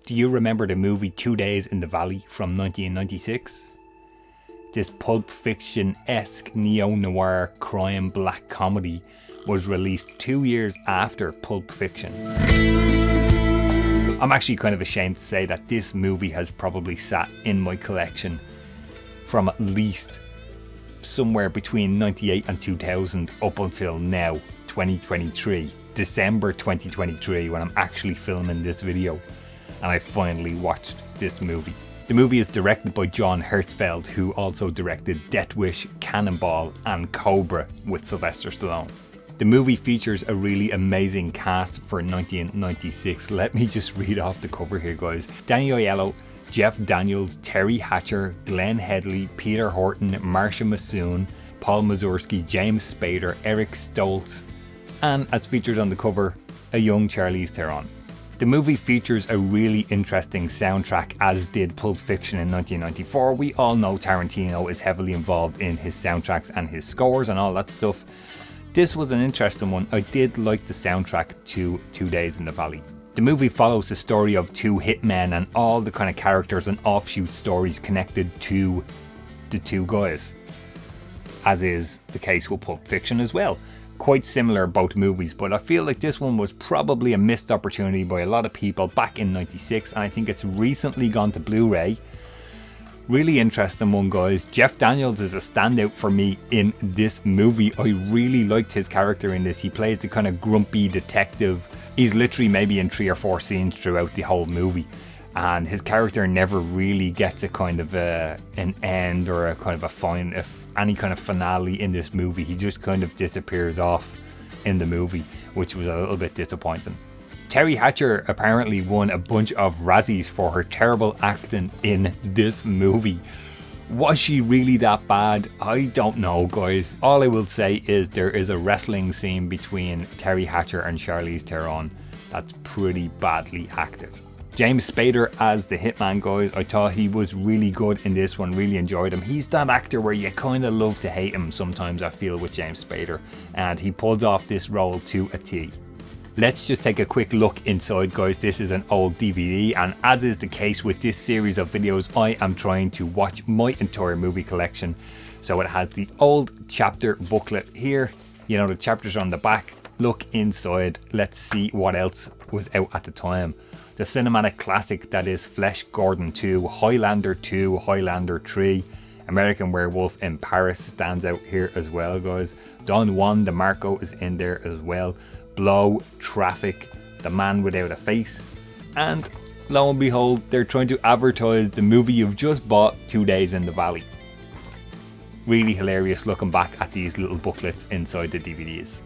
Do you remember the movie 2 Days in the Valley from 1996? This Pulp Fiction-esque neo-noir crime black comedy was released 2 years after Pulp Fiction. I'm actually kind of ashamed to say that this movie has probably sat in my collection from at least somewhere between 98 and 2000 up until now, 2023, December 2023, when I'm actually filming this video, and I finally watched this movie. The movie is directed by John Hertzfeld, who also directed Death Wish, Cannonball and Cobra with Sylvester Stallone. The movie features a really amazing cast for 1996. Let me just read off the cover here, guys. Danny Aiello, Jeff Daniels, Terry Hatcher, Glenn Headley, Peter Horton, Marsha Massoon, Paul Mazursky, James Spader, Eric Stoltz, and as featured on the cover, a young Charlize Theron. The movie features a really interesting soundtrack, as did Pulp Fiction in 1994. We all know Tarantino is heavily involved in his soundtracks and his scores and all that stuff. This was an interesting one. I did like the soundtrack to 2 Days in the Valley. The movie follows the story of two hitmen and all the kind of characters and offshoot stories connected to the two guys, as is the case with Pulp Fiction as well. Quite similar both movies, but I feel like this one was probably a missed opportunity by a lot of people back in 96, and I think it's recently gone to Blu-ray. Really interesting one, guys. Jeff Daniels is a standout for me in this movie. I really liked his character in this. He plays the kind of grumpy detective. He's literally maybe in 3 or 4 scenes throughout the whole movie, and his character never really gets a kind of an end or a kind of any kind of finale in this movie. He just kind of disappears off in the movie, which was a little bit disappointing. Terry Hatcher apparently won a bunch of Razzies for her terrible acting in this movie. Was she really that bad? I don't know, guys. All I will say is there is a wrestling scene between Terry Hatcher and Charlize Theron that's pretty badly acted. James Spader as the hitman, guys, I thought he was really good in this one, really enjoyed him. He's that actor where you kind of love to hate him sometimes, I feel, with James Spader, and he pulls off this role to a T. Let's just take a quick look inside, guys. This is an old DVD, and as is the case with this series of videos, I am trying to watch my entire movie collection. So it has the old chapter booklet here, you know, the chapters are on the back. Look inside, let's see what else was out at the time. The cinematic classic that is Flesh Gordon 2, Highlander 2, Highlander 3, American Werewolf in Paris stands out here as well, guys. Don Juan DeMarco is in there as well. Blow, Traffic, The Man Without a Face, and lo and behold, they're trying to advertise the movie you've just bought, 2 Days in the Valley. Really hilarious looking back at these little booklets inside the DVDs.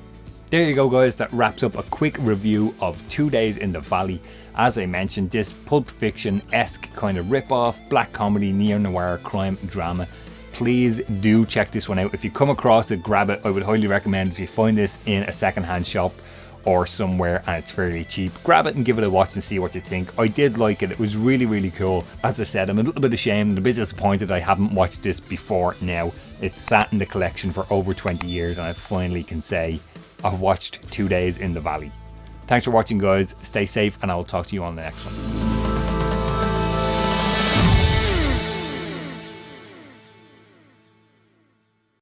There you go, guys, that wraps up a quick review of 2 Days in the Valley. As I mentioned, this Pulp Fiction-esque kind of rip-off, black comedy, neo-noir crime drama. Please do check this one out. If you come across it, grab it. I would highly recommend, if you find this in a second-hand shop or somewhere and it's fairly cheap, grab it and give it a watch and see what you think. I did like it. It was really, really cool. As I said, I'm a little bit ashamed and a bit disappointed I haven't watched this before now. It's sat in the collection for over 20 years and I finally can say I've watched 2 Days in the Valley. Thanks for watching, guys. Stay safe and I will talk to you on the next one.